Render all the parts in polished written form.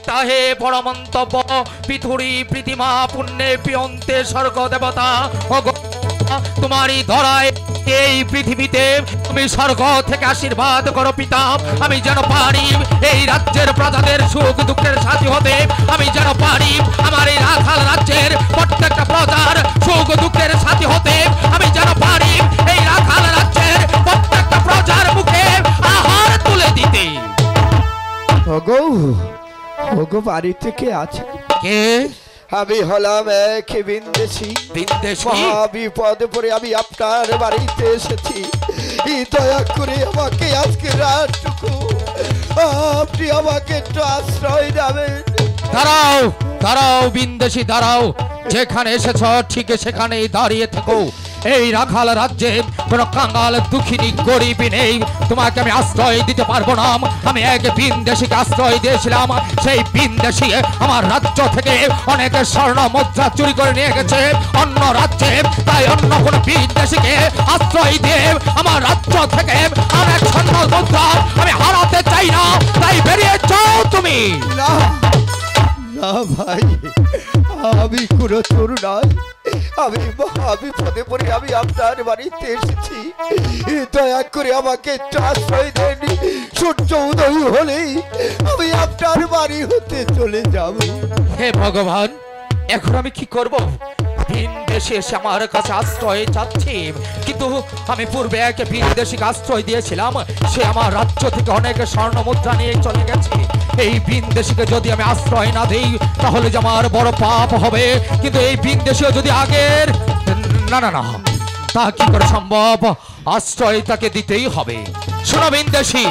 তাহে বড় মন্তব্য পিথুরি প্রীতিমা পুণ্যে পিয়ন্তে স্বর্গ দেবতা তোমারই ধরায় এই পৃথিবীতে তুমি স্বর্গ থেকে আশীর্বাদ করো পিতা। আমি যেন পারি এই রাজ্যের প্রজাদের সুখ দুঃখের সাথী হতে, আমি যেন পারি আমার এই রাখাল রাজ্যের প্রত্যেকটা প্রজার সুখ দুঃখের সাথী হতে, আমি যেন পারি এই রাখাল রাজ্যের প্রত্যেকটা প্রজার মুখে আহার তুলে দিতে। ওগো ওগো বাড়িতে কে আছে? কে? আমি হলাম এক বিন্দেশী। মহাবিপদে পড়ে আমি আপনার বাড়িতে এসেছি। দয়া করে আমাকে আজকে রাতটুকু আপনি আমাকে একটু আশ্রয় দেবেন। দাঁড়াও দাঁড়াও বিন্দেশী দাঁড়াও, যেখানে এসেছ ঠিক সেখানেই দাঁড়িয়ে থেকো। এই রাখাল রাজ্যে কোন কাঙ্গাল দুঃখিনী গরিব নেই, তোমাকে আমি আশ্রয় দিতে পারবো না। আমি এক বিন্দেশীকে আশ্রয় দিয়েছিলাম, সেই বিন্দেশী আমার রাজ্য থেকে অনেক স্বর্ণ মুদ্রা চুরি করে নিয়ে গেছে অন্য রাজ্যে, তাই অন্য কোন বিন্দেশীকে আশ্রয় দিয়ে আমার রাজ্য থেকে অনেক স্বর্ণ মুদ্রা আমি হারাতে চাই না, তাই বেরিয়ে যাও তুমি। না না ভাই, আমি কোনো চোর নয়। আমি মহাবিপদে পড়ে আমি আপনার বাড়িতে এসেছি। দয়া করে আমাকে একটু আশ্রয় দেন। সূর্য উদয় হলেই আমি আপনার বাড়ি হতে চলে যাব। হে ভগবান, এখন আমি কি করব? বিন্দেশী এসে আমার কাছে আশ্রয় চাচ্ছে, কিন্তু আমি পূর্বে এক বিন্দেশীকে আশ্রয় দিয়েছিলাম, সে আমার রাজ্য থেকে অনেক স্বর্ণ মুদ্রা নিয়ে চলে গেছে। এই বিন্দেশীকে যদি আমি আশ্রয় না দিই তাহলে যে আমার বড় পাপ হবে, কিন্তু এই বিন্দেশীও যদি আগের না না না তা কি করে সম্ভব? আশ্রয় তাকে দিতেই হবে। শোনো বিন্দেশী,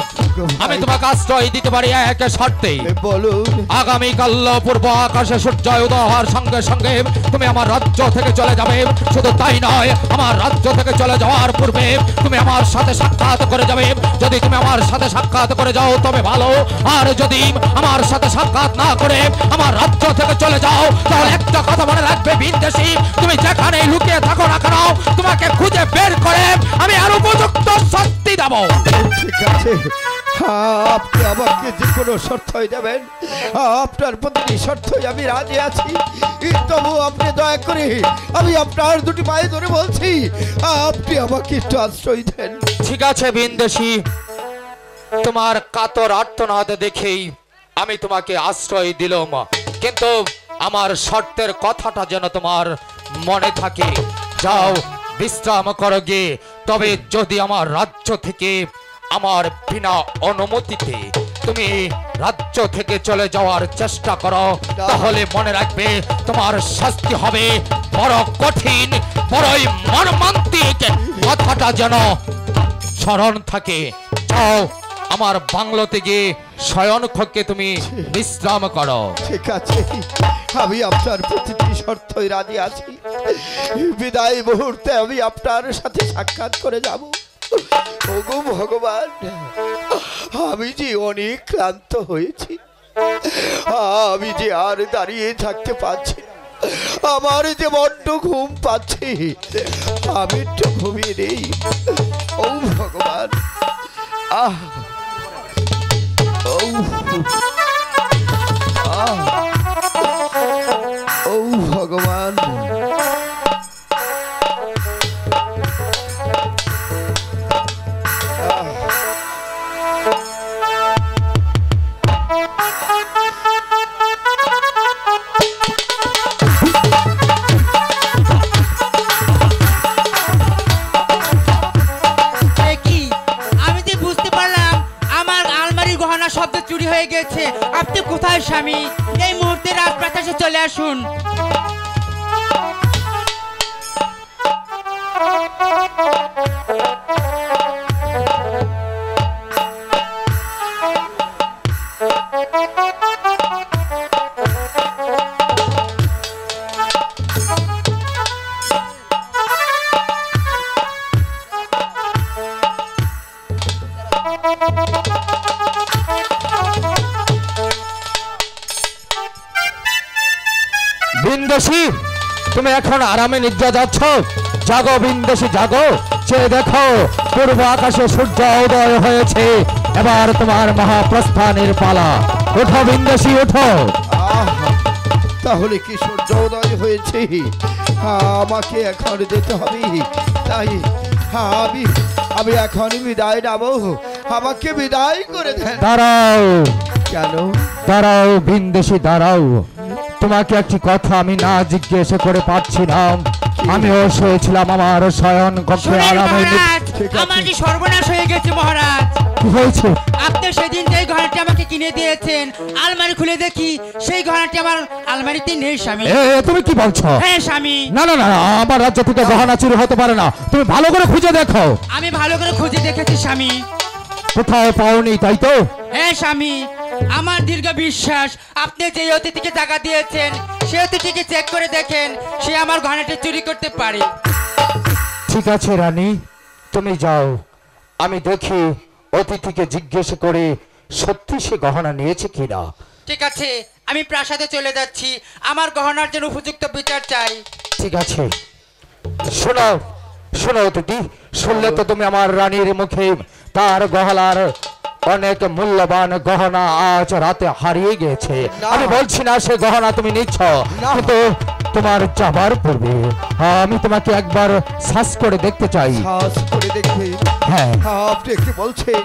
আমি তোমাকে আশ্রয় দিতে পারি এক শর্তে। বলুন। আগামীকাল পূর্ব আকাশে সূর্য উদয় হওয়ার সঙ্গে সঙ্গে তুমি আমার রাজ্য থেকে চলে যাবে। শুধু তাই নয়, আমার রাজ্য থেকে চলে যাওয়ার পূর্বে তুমি আমার সাথে সাক্ষাৎ করে যাবে। যদি তুমি আমার সাথে সাক্ষাৎ করে যাও তবে ভালো, আর যদি আমার সাথে সাক্ষাৎ না করে আমার রাজ্য থেকে চলে যাও তাহলে একটা কথা মনে রাখবে বিন্দেশী, তুমি যেখানেই লুকিয়ে থাকো না কেন তোমাকে খুঁজে বের করে আমি আর উপযুক্ত শাস্তি দেব। ঠিক আছে, আপনি আমাকে যে কোনো শর্তই দেবেন, আপনার প্রতিটি শর্তই আমি রাজি আছি। তবু আপনি দয়া করে, আমি আপনার দুটি পায়ে ধরে বলছি, আপনি আমাকে একটু আশ্রয় দেন। ঠিক আছে বিন্দেশী, তোমার কাতর আর্তনাদ দেখেই আমি তোমাকে আশ্রয় দিলাম, কিন্তু আমার শর্তের কথাটা যেন তোমার মনে থাকে। যাও বিশ্রাম করো গে। তবে যদি আমার রাজ্য থেকে আমার বিনা অনুমতিতে তুমি রাজ্য থেকে চলে যাওয়ার চেষ্টা করো তাহলে মনে রাখবে তোমার শাস্তি হবে বড় কঠিন, বড়ই মর্মান্তিক। কথাটা যেন স্মরণ থাকে। যাও আমার বাংলোতে গিয়ে শয়ন কক্ষে তুমি বিশ্রাম করো। ঠিক আছে, আমি আপনার প্রতিটি শর্তই রাজি আছি। বিদায় মুহূর্তে আমি আপনার সাথে সাক্ষাৎ করে যাব। ওগো ভগবান, আমি যে অনেক ক্লান্ত হয়েছি, আমি যে আর দাঁড়িয়ে থাকতে পারছি না, আমার যে বড্ড ঘুম পাচ্ছে, আমি একটু ঘুমিয়ে নেই। ও ভগবান, আহ ও ও ভগবান। শব্দ চুরি হয়ে গেছে। আপনি কোথায় স্বামী? এই মুহূর্তে রাজপ্রাসাদে চলে আসুন। বিন্দেশী, তুমি এখন আরামে নিদ্রা যাচ্ছ? জাগো বিন্দেশী জাগো, সে দেখো পূর্ব আকাশে সূর্য উদয় হয়েছে, এবার তোমার মহাপ্রস্থানের পালা। ওঠো বিন্দেশি ওঠো। আহ, তাহলে কি সূর্যোদয় হয়েছে? আমাকে এখন যেতে হবে, তাই আমি আমি এখন বিদায় নেবো। আমাকে বিদায় করে দেন। দাঁড়াও কেন? দাঁড়াও বিন্দেশি দাঁড়াও, তোমাকে একটি কথা আমি না জিজ্ঞেস করে পারছি না। আমিও শুয়েছিলাম আমার শয়ন কক্ষে শুনেন আরামে। মহারাজ, ঠিক আছে। আমার যে সর্বনাশ হয়ে গেছে মহারাজ। কি হয়েছে? আপনি সেদিন যেই ঘোড়াটি আমাকে কিনে দিয়েছেন, আলমারি খুলে দেখি সেই ঘোড়াটি আমার আলমারিতে নেই স্বামী। তুমি কি বলছো? হ্যাঁ স্বামী, না না না, আমার রাজ্য থেকে গহনা চুরি হতে পারে না। তুমি ভালো করে খুঁজে দেখো। আমি ভালো করে খুঁজে দেখেছি স্বামী। কোথাও পাওনি তাই তো? হ্যাঁ স্বামী, আমার দীর্ঘ বিশ্বাস আপনি যে অতিথিকে টাকা দিয়েছেন সে অতিথিকে চেক করে দেখেন, সে আমার গহনাটি চুরি করতে পারে। ঠিক আছে রানী, তুমি যাও, আমি দেখি অতিথিকে জিজ্ঞেস করে সত্যি সে গহনা নিয়েছে কিনা। ঠিক আছে, আমি প্রাসাদে চলে যাচ্ছি, আমার গহনার জন্য উপযুক্ত বিচার চাই। ঠিক আছে, শোনো শোনো অতিথি, শুনলে তো তুমি আমার রানীর মুখে তার গহনার অনেক মূল্যবান গহনা আজ রাতে হারিয়ে গেছে। না। আমি বলছি না সে গহনা তুমি নিচ্ছ, না। কিন্তু তোমার যাবার পূর্বে আমি তোমাকে একবার সার্চ করে দেখতে চাই। শ্বাস করে দেখবে। হ্যাঁ, আপনি কি বলছেন?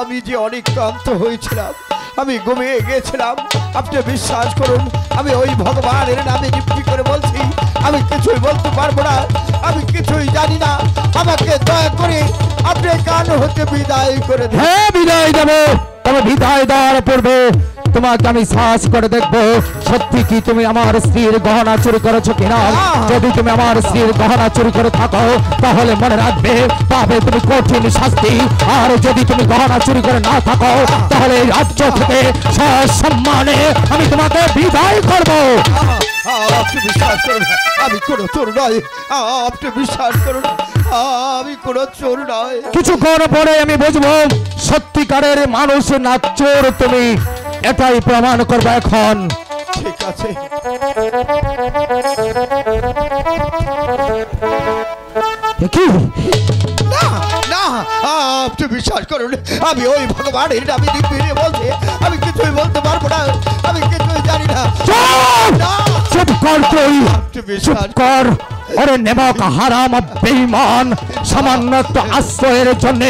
আমি যে অনেক ক্লান্ত হয়েছিলাম, আমি ঘুমিয়ে গেছিলাম। আপনি বিশ্বাস করুন, আমি ওই ভগবানের নামে কি করে বলছি, আমি কিছুই বলতে পারবো না, আমি কিছুই জানি না। আমাকে দয়া করে আপনি কান হতে বিদায় করে দিন। হ্যাঁ বিদায় দেবো, তবে বিদায় দেওয়ার পূর্বে তোমাকে আমি সার্চ করে দেখবো সত্যি কি তুমি আমার স্ত্রীর গহনা চুরি করেছো কিনা। যদি তুমি আমার স্ত্রীর গহনা চুরি করে থাকো তাহলে মনে রাখবে পাবে তুমি কঠিন শাস্তি। আর যদি তুমি গহনা চুরি করে না থাকো তাহলে এই রাজ্য থেকে সসম্মানে আমি তোমাকে বিদায় করবো। আপনি বিশ্বাস করুন, আমি কোনো চোর নয়। আপনি বিশ্বাস করুন, আমি কোনো চোর নয়। কিছুক্ষণ পরে আমি বুঝবো সত্যিকারের মানুষ না চোর তুমি, এটাই প্রমাণ করবে এখন। ঠিক আছে। কি না না, আপনি বিশ্বাস করুন, আমি ওই ভগবানের নামে নিয়ে বলছি, আমি কিছুই বলতে পারবো না, আমি কিছুই জানি না। চুপ! না, চুপ কর তুই, আপনি চুপ বিশ্বাস কর। ওরে নেমক হারাম বেঈমান, সামান্য একটু আশ্রয়ের জন্য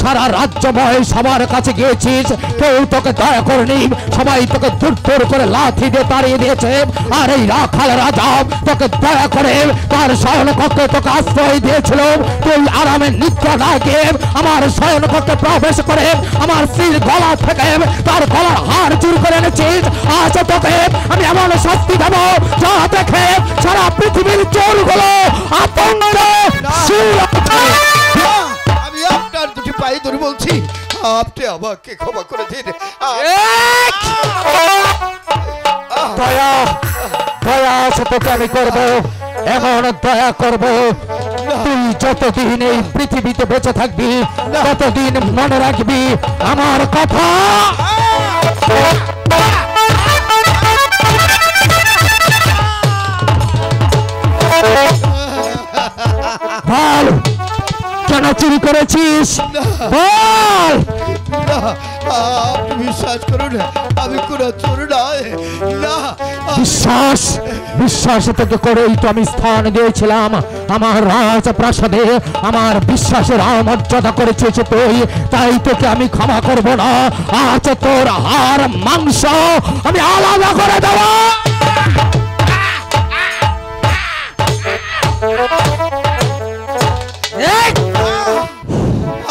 সারা রাজ্যময় সবার কাছে গিয়েছিস, কেউ তোকে দয়া করেনি, সবাই তোকে দূর দূর করে লাথি দিয়ে তাড়িয়ে দিয়েছে। আর এই রাখাল রাজা তোকে দয়া করে তার শয়ন কক্ষে তোকে আশ্রয় দিয়েছিল। তুই আরামে নিদ্রা না গিয়ে আমার শয়ন কক্ষে প্রবেশ করে আমার স্ত্রীর গলা থেকে তার গলার হার চুরি করে এনেছিস। আজ তোকে আমি এমন শাস্তি দেবো যা দেখে সারা পৃথিবীর চোরগুলো আপন আমি আপনার দুটি পায়ে ধরে বলছি, আপনি আমাকে ক্ষমা করে দিন। দয়া দয়া আছে তোকে আমি করবো, এমন দয়া করবো তুই যতদিন এই পৃথিবীতে বেঁচে থাকবি ততদিন মনে রাখবি আমার কথা। বল কেন চুরি করেছিস, বল। না, আপনি বিশ্বাস করুন, আমি কোনো চোর নয়। না, বিশ্বাস বিশ্বাস তোকে করেই তো আমি স্থান দিয়েছিলাম আমার রাজপ্রাসাদে। আমার বিশ্বাসের অমর্যাদা করেছিস তুই, তাই তোকে আমি ক্ষমা করব না। আজ তোর হাড় মাংস আমি আলাদা করে দেব।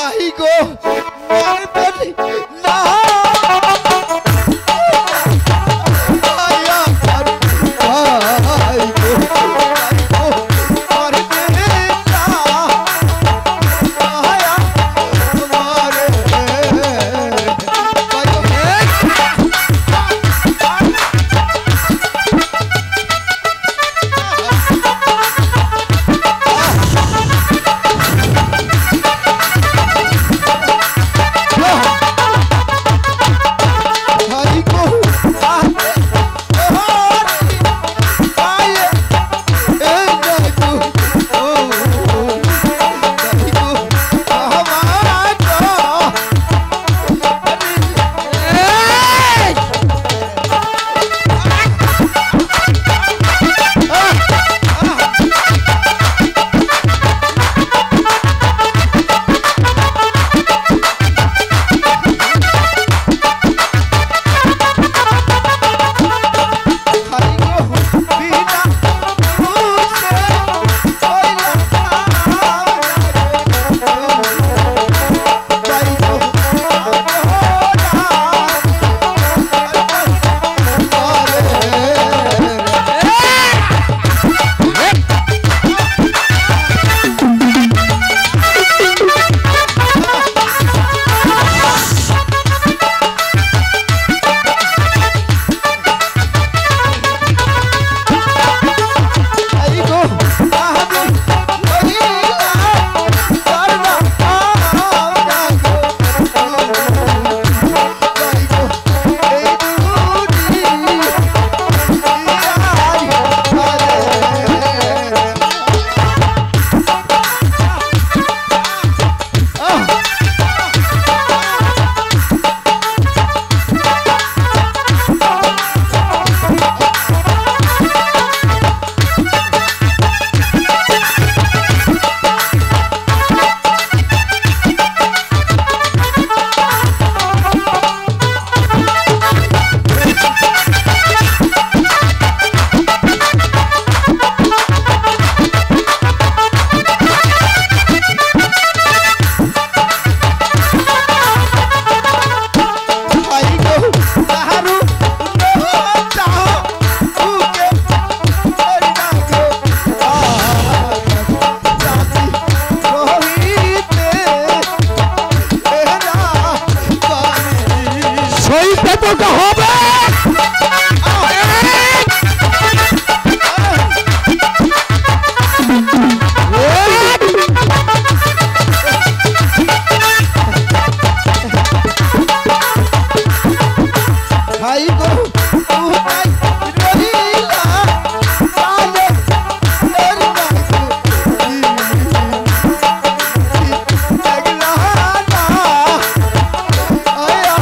আই গো, মারবেন না। হাই গো উহাই রহিলা কালে এর বাগু দেখলা না আয়া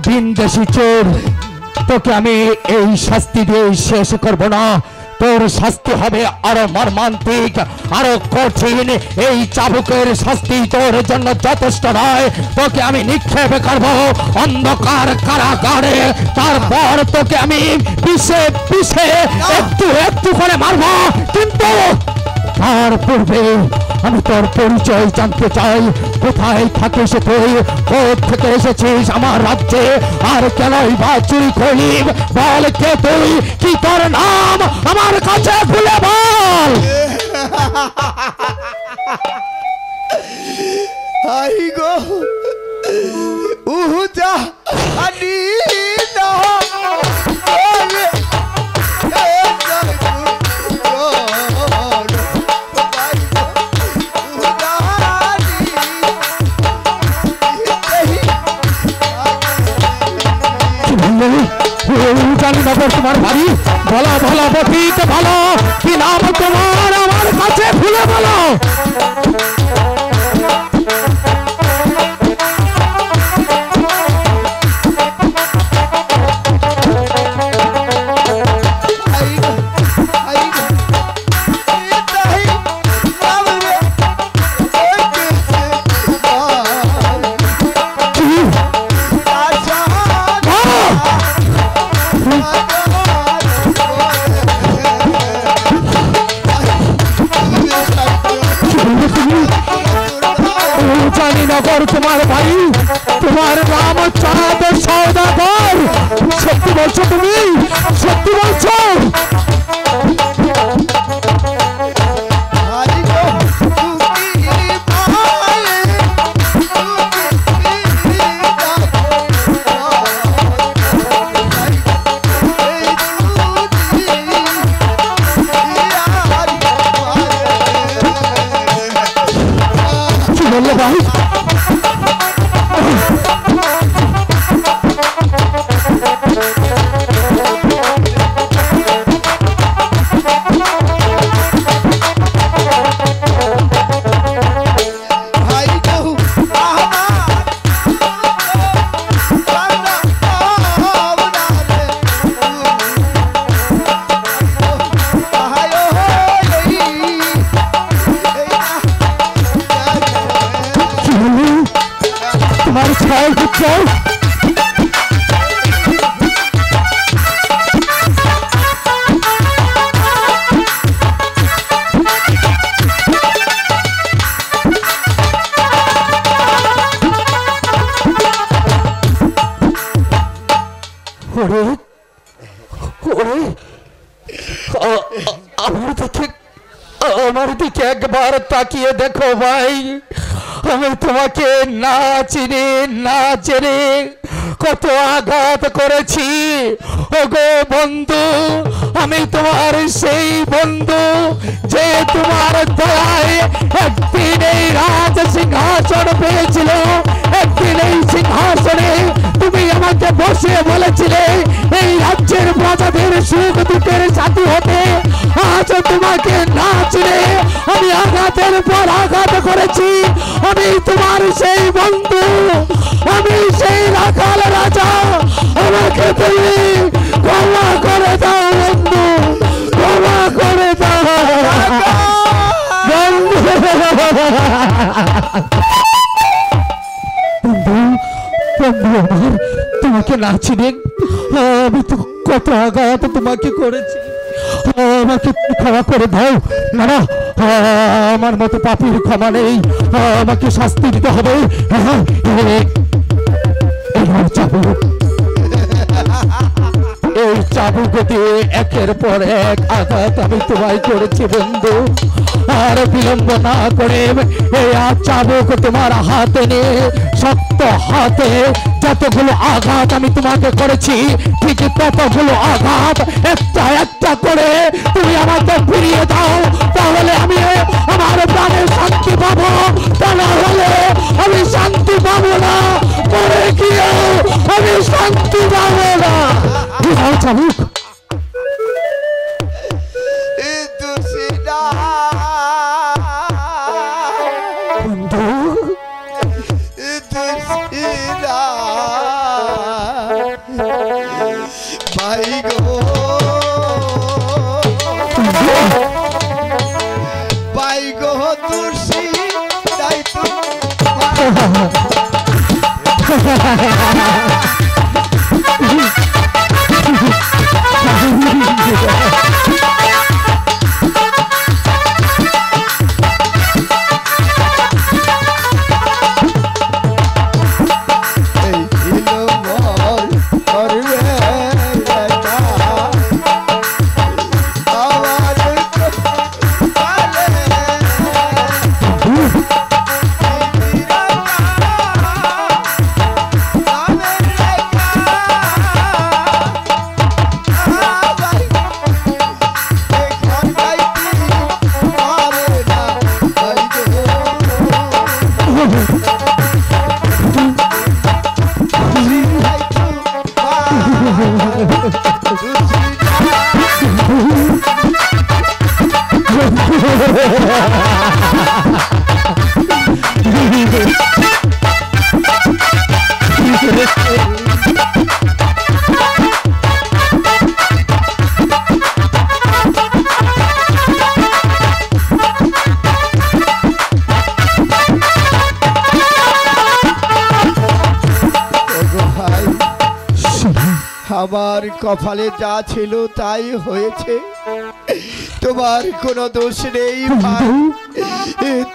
বিন্দেশি চোর, তোকে আমি এই শাস্তি দিয়ে শেষ করব না। তোর শাস্তি হবে আরো মর্মান্তিক, আরো কঠিন। এই চাবুকের শাস্তি তোর জন্য যথেষ্ট নয়। তোকে আমি নিক্ষেপ করব অন্ধকার কারাগারে, তারপর তোকে আমি পিষে পিষে একটু একটু করে মারব। কিন্তু তার পূর্বে আমি তোর পরিচয় জানতে চাই। কোথায় থাকিস তুই? কোথা থেকে এসেছিস আমার রাজ্যে? আর কেনই বা চুরি করলি? বল কে তুই? কি তোর নাম? আমার কাছে খুলে বল। হাই গো উহুজা আনি না ওরে জানি না তোমার বাড়ি। বলো বলো বধিত বলো, কি নাম তোমার? আমার কাছে খুলে বলো। তোমার ভাই, তোমার নাম চাঁদ সওদাগর। সত্যি বলছো তুমি? সত্যি বলছো? কি বললো ভাই? যাও। ওরে ওরে আমার দিকে একবার তাকিয়ে দেখো ভাই, আমি তোমাকে না চিনি না জেনে কত আঘাত করেছি। ওগো বন্ধু, আমি তোমার সেই বন্ধু যে তোমার দয়ায় একদিন এই রাজ সিংহাসন পেয়েছিল। একদিন এই সিংহাসনে তুমি আমাকে বসে বলেছিলে এই রাজ্যের প্রজাদের সুখ দুঃখের সাথী হতে। আজ তোমাকে না চিনে আমি আঘাতের পর আঘাত করেছি। আমি তোমার সেই বন্ধু, আমি সেই রাখাল রাজা। আমাকে তুমি ক্ষমা করে দাও বন্ধু, ক্ষমা করে দাও বন্ধু। বন্ধু আমার, তোমাকে না চিনে আমি তো কত আঘাত তোমাকে করেছি। আমাকে ক্ষমা করে দাও। না না, আমার মতো পাপীর ক্ষমা নেই, আমাকে শাস্তি দিতে হবে। এই চাবুক দিয়ে একের পর এক আঘাত আমি তোমায় করেছি বন্ধু। আর বিলম্ব না করে এই চাবুক তোমার হাতে নিয়ে শক্ত হাতে যতগুলো আঘাত আমি তোমাকে করেছি ঠিক ততগুলো আঘাত একটা একটা করে তুমি আমাকে ফিরিয়ে দাও। তাহলে আমি আমার প্রাণে শান্তি পাবো, তা না হলে আমি শান্তি পাবো না। পরে গিয়ে আমি শান্তি পাবো না। চাবুক বন্ধু, ভাই গো ভাই গো তুলসী তাই তো আমার কপালে যা ছিল তাই হয়েছে, তোমার কোনো দোষ নেই ভাই।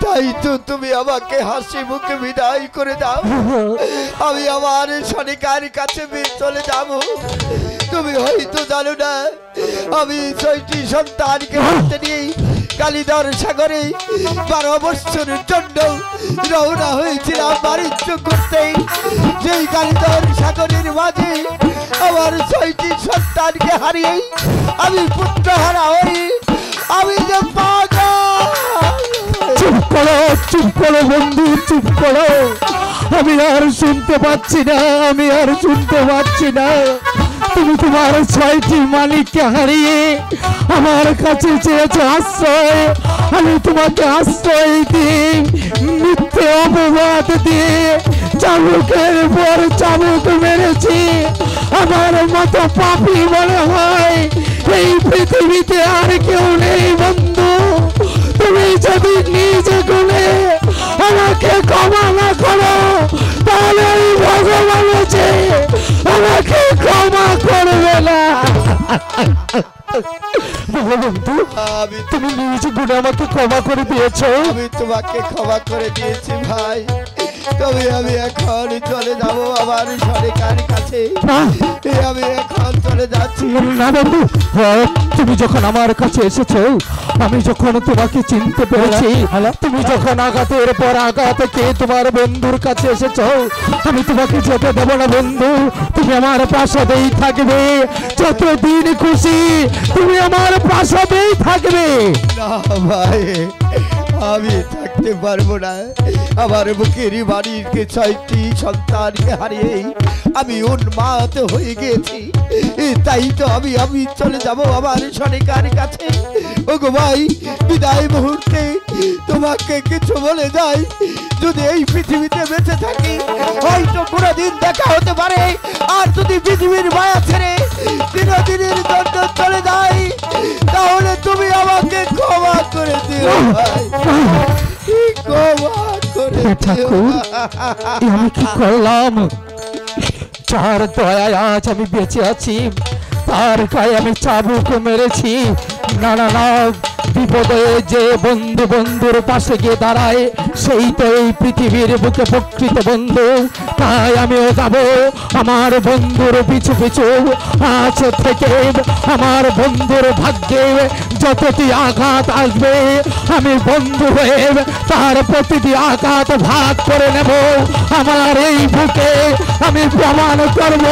তাই তো তুমি আমাকে হাসি মুখে বিদায় করে দাও। আমি আমার সনিকার কাছে চলে যাব। তুমি হয়তো জানো না আমি 6টি সন্তানকে হাতে নিয়ে কালিদার সাগরে 12 বছরের জন্য রওনা হয়েছিলাম বাণিজ্য করতে। যেই কালিদার সাগরের মাঝে আমার 6টি সন্তানকে হারিয়ে আমি পুত্রহারা হই। আমি যে চুপ করো, চুপ করো বন্ধু, চুপ করো। আমি আর শুনতে পাচ্ছি না, আমি আর শুনতে পাচ্ছি না। তুমি তোমার 6টি মালিককে হারিয়ে আমার কাছে চেয়েছো আশ্রয়। আমি তোমাকে আশ্রয় দিয়ে মিথ্যে অপবাদ দিয়ে চাবুকের পর চাবুক মেরেছি। আমার মতো পাপী মনে হয় এই পৃথিবীতে আর কেউ নেই বন্ধু। তুমি যদি নিজে গুণে আমাকে ক্ষমা না করো তাহলে এই ভগবান আমাকে ক্ষমা করবে না। বলো বন্ধু, আমি তুমি নিজ গুণে আমাকে ক্ষমা করে দিয়েছো। আমি তোমাকে ক্ষমা করে দিয়েছি ভাই, তবে আমি এখন চলে যাব আমার সরকার কাছে। আমি এখন চলে যাচ্ছি। না বন্ধু, তুমি যখন আমার কাছে এসেছো, আমি যখন তোমাকে চিনতে পেরেছি, তুমি যখন আঘাতের পর আঘাত কে তোমার বন্ধুর কাছে এসেছো, আমি তোমাকে যেতে দেব না বন্ধু। তুমি আমার প্রাসাদেই থাকবে, যতদিন খুশি তুমি আমার প্রাসাদেই থাকবে। না ভাই, আমি থাকতে পারবো না। আমার বুকের বাড়ির 6টি সন্তানকে হারিয়ে আমি উন্মাদ হয়ে গেছি। তাই তো আমি চলে যাব আমার সরকার কাছে। ওগো ভাই, বিদায় মুহূর্তে তোমাকে কিছু বলে যাই, যদি এই পৃথিবীতে বেঁচে থাকি হয়তো কোনোদিন দেখা হতে পারে, আর যদি পৃথিবীর মায়া ছেড়ে দিনের জন্য চলে যাই তাহলে তুমি আমাকে ক্ষমা করে দিও ভাই, ক্ষমা করে দিও। ঠাকুর, আমি কি করলাম? যার দয়ায় আজ আমি বেঁচে আছি, তার গায়ে আমি চাবুক মেরেছি। না না না, বিপদে যে বন্ধু বন্ধুর পাশে গিয়ে দাঁড়ায়, সেই তো এই পৃথিবীর বুকে প্রকৃত বন্ধু। তাই আমিও যাব আমার বন্ধুর পিছু পিছু। আজ থেকে আমার বন্ধুর ভাগ্যে যতটি আঘাত আসবে, আমি বন্ধু হয়ে তার প্রতিটি আঘাত ভাগ করে নেব। আমার এই বুকে আমি প্রমাণ করব